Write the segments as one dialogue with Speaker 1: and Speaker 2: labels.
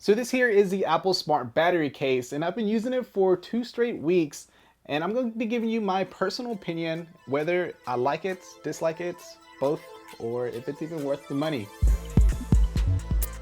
Speaker 1: So this here is the Apple Smart Battery Case, and I've been using it for 2 straight weeks, and I'm going to be giving you my personal opinion, whether I like it, dislike it, both, or if it's even worth the money.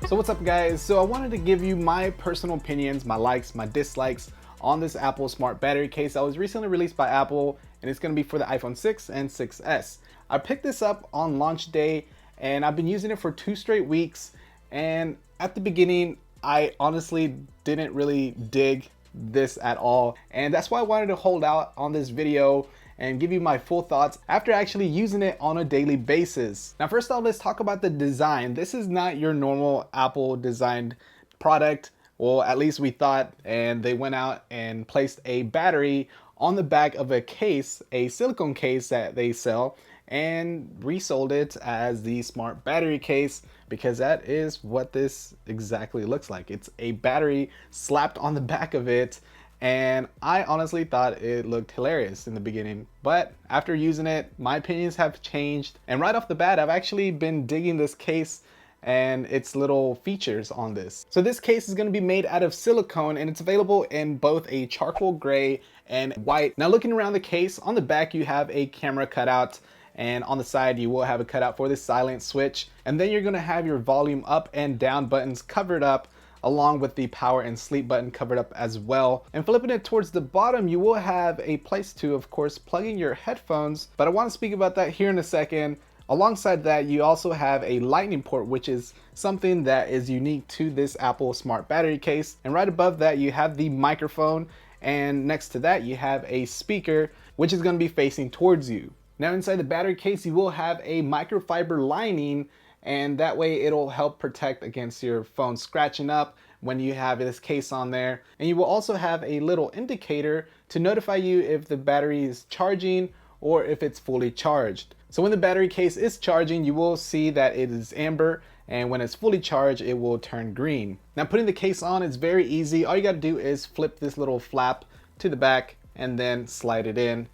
Speaker 1: So what's up guys? So I wanted to give you my personal opinions, my likes, my dislikes on this Apple Smart Battery Case that was recently released by Apple, and it's going to be for the iPhone 6 and 6S. I picked this up on launch day, and I've been using it for 2 straight weeks, and at the beginning, I honestly didn't really dig this at all, and that's why I wanted to hold out on this video and give you my full thoughts after actually using it on a daily basis. Now first off, let's talk about the design. This is not your normal Apple designed product, well at least we thought, and they went out and placed a battery on the back of a case, a silicone case that they sell, and resold it as the Smart Battery Case, because that is what this exactly looks like. It's a battery slapped on the back of it, and I honestly thought it looked hilarious in the beginning, but after using it, my opinions have changed, and right off the bat, I've actually been digging this case and its little features on this. So this case is going to be made out of silicone, and it's available in both a charcoal gray and white. Now looking around the case, on the back you have a camera cutout, and on the side you will have a cutout for the silent switch, and then you're going to have your volume up and down buttons covered up, along with the power and sleep button covered up as well. And flipping it towards the bottom, you will have a place to, of course, plug in your headphones, but I want to speak about that here in a second. Alongside that, you also have a lightning port, which is something that is unique to this Apple Smart Battery Case. And right above that, you have the microphone, and next to that, you have a speaker, which is going to be facing towards you. Now inside the battery case, you will have a microfiber lining, and that way it'll help protect against your phone scratching up when you have this case on there. And you will also have a little indicator to notify you if the battery is charging or if it's fully charged. So when the battery case is charging, you will see that it is amber, and when it's fully charged, it will turn green. Now putting the case on is very easy. All you gotta do is flip this little flap to the back and then slide it in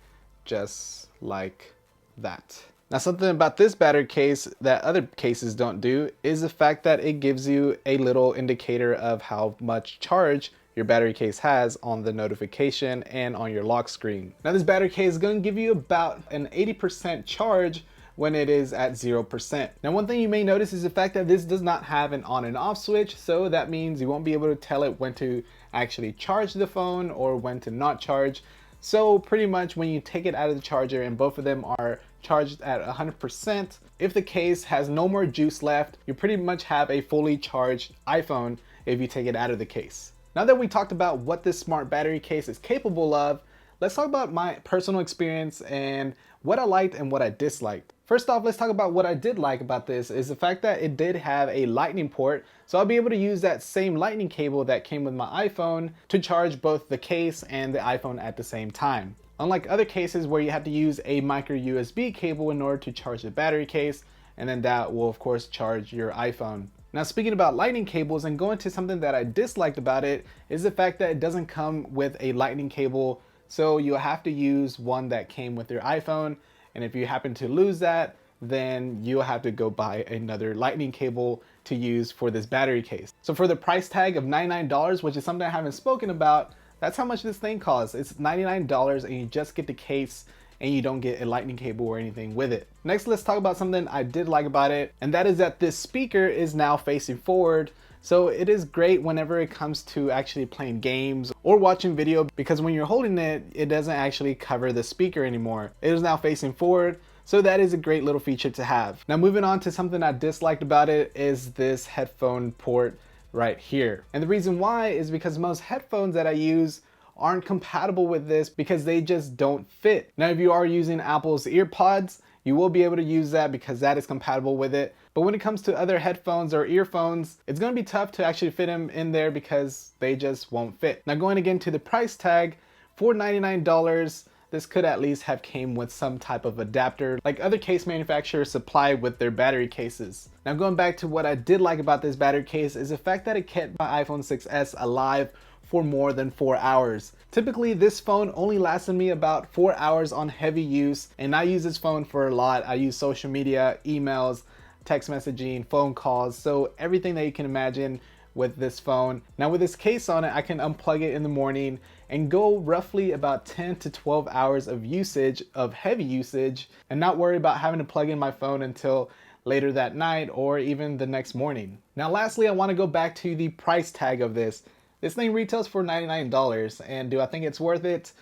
Speaker 1: just like that. Now something about this battery case that other cases don't do is the fact that it gives you a little indicator of how much charge your battery case has on the notification and on your lock screen. Now this battery case is going to give you about an 80% charge when it is at 0%. Now one thing you may notice is the fact that this does not have an on and off switch, so that means you won't be able to tell it when to actually charge the phone or when to not charge. So pretty much when you take it out of the charger and both of them are charged at 100%, if the case has no more juice left, you pretty much have a fully charged iPhone if you take it out of the case. Now that we talked about what this smart battery case is capable of, let's talk about my personal experience and what I liked and what I disliked. First off, let's talk about what I did like about this is the fact that it did have a lightning port, so I'll be able to use that same lightning cable that came with my iPhone to charge both the case and the iPhone at the same time. Unlike other cases where you have to use a micro USB cable in order to charge the battery case, and then that will of course charge your iPhone. Now speaking about lightning cables and going to something that I disliked about it is the fact that it doesn't come with a lightning cable, so you'll have to use one that came with your iPhone, and if you happen to lose that, then you'll have to go buy another lightning cable to use for this battery case. So for the price tag of $99, which is something I haven't spoken about, that's how much this thing costs. It's $99 and you just get the case and you don't get a lightning cable or anything with it. Next, let's talk about something I did like about it, and that is that this speaker is now facing forward. So it is great whenever it comes to actually playing games or watching video, because when you're holding it, it doesn't actually cover the speaker anymore. It is now facing forward, so that is a great little feature to have. Now moving on to something I disliked about it is this headphone port right here. And the reason why is because most headphones that I use aren't compatible with this because they just don't fit. Now if you are using Apple's EarPods, you will be able to use that because that is compatible with it. But when it comes to other headphones or earphones, it's going to be tough to actually fit them in there because they just won't fit. Now going again to the price tag, for $99, this could at least have came with some type of adapter like other case manufacturers supply with their battery cases. Now going back to what I did like about this battery case is the fact that it kept my iPhone 6S alive for more than 4 hours. Typically this phone only lasted me about 4 hours on heavy use, and I use this phone for a lot. I use social media, emails, text messaging, phone calls, so everything that you can imagine with this phone. Now with this case on it, I can unplug it in the morning and go roughly about 10 to 12 hours of usage, of heavy usage, and not worry about having to plug in my phone until later that night or even the next morning. Now lastly, I want to go back to the price tag of this. This thing retails for $99, and do I think it's worth it?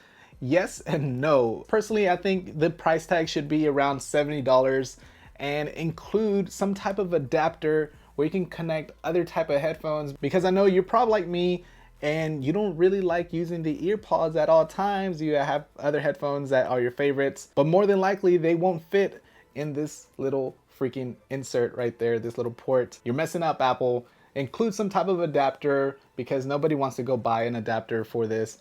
Speaker 1: Yes and no. Personally, I think the price tag should be around $70 and include some type of adapter where you can connect other type of headphones, because I know you're probably like me and you don't really like using the ear pods at all times. You have other headphones that are your favorites, but more than likely they won't fit in this little freaking insert right there, this little port. You're messing up, Apple. Include some type of adapter, because nobody wants to go buy an adapter for this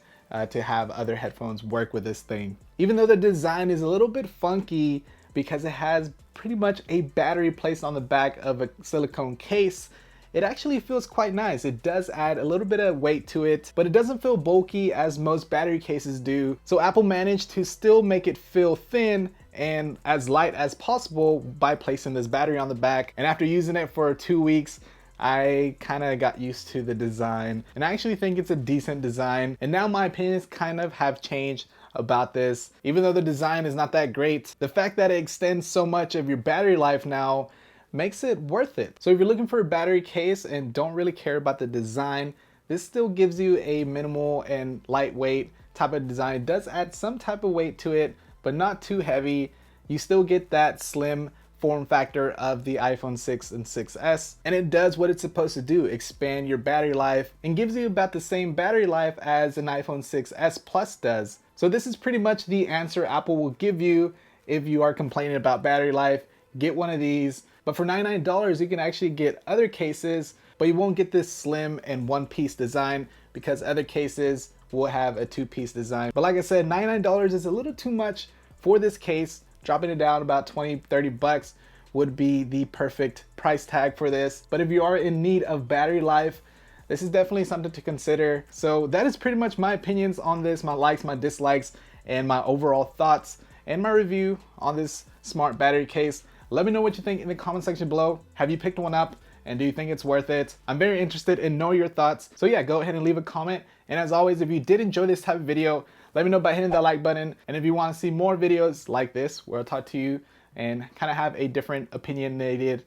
Speaker 1: to have other headphones work with this thing. Even though the design is a little bit funky because it has pretty much a battery placed on the back of a silicone case, it actually feels quite nice. It does add a little bit of weight to it, but it doesn't feel bulky as most battery cases do. So Apple managed to still make it feel thin and as light as possible by placing this battery on the back. And after using it for 2 weeks, I kind of got used to the design, and I actually think it's a decent design. And now my opinions kind of have changed about this. Even though the design is not that great, the fact that it extends so much of your battery life now makes it worth it. So if you're looking for a battery case and don't really care about the design, this still gives you a minimal and lightweight type of design. It does add some type of weight to it, but not too heavy. You still get that slim form factor of the iPhone 6 and 6S, and it does what it's supposed to do: expand your battery life, and gives you about the same battery life as an iPhone 6S Plus does. So this is pretty much the answer Apple will give you if you are complaining about battery life. Get one of these. But for $99, you can actually get other cases, but you won't get this slim and one-piece design, because other cases will have a two-piece design. But like I said, $99 is a little too much for this case. Dropping it down about 20, 30 bucks would be the perfect price tag for this. But if you are in need of battery life, this is definitely something to consider. So that is pretty much my opinions on this, my likes, my dislikes, and my overall thoughts and my review on this smart battery case. Let me know what you think in the comment section below. Have you picked one up, and do you think it's worth it? I'm very interested in knowing your thoughts. So yeah, go ahead and leave a comment. And as always, if you did enjoy this type of video, let me know by hitting that like button. And if you want to see more videos like this, where I'll talk to you and kind of have a different opinionated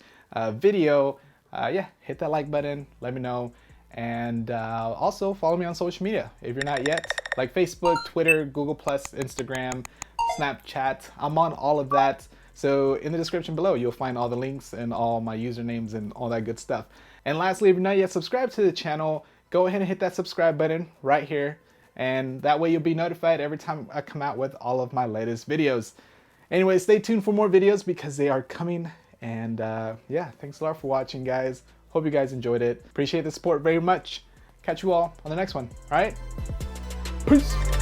Speaker 1: video, yeah, hit that like button, let me know. And also follow me on social media if you're not yet, like Facebook, Twitter, Google+, Instagram, Snapchat. I'm on all of that. So in the description below, you'll find all the links and all my usernames and all that good stuff. And lastly, if you're not yet subscribed to the channel, go ahead and hit that subscribe button right here. And that way you'll be notified every time I come out with all of my latest videos. Anyway, stay tuned for more videos because they are coming. And yeah, thanks a lot for watching, guys. Hope you guys enjoyed it. Appreciate the support very much. Catch you all on the next one. All right? Peace.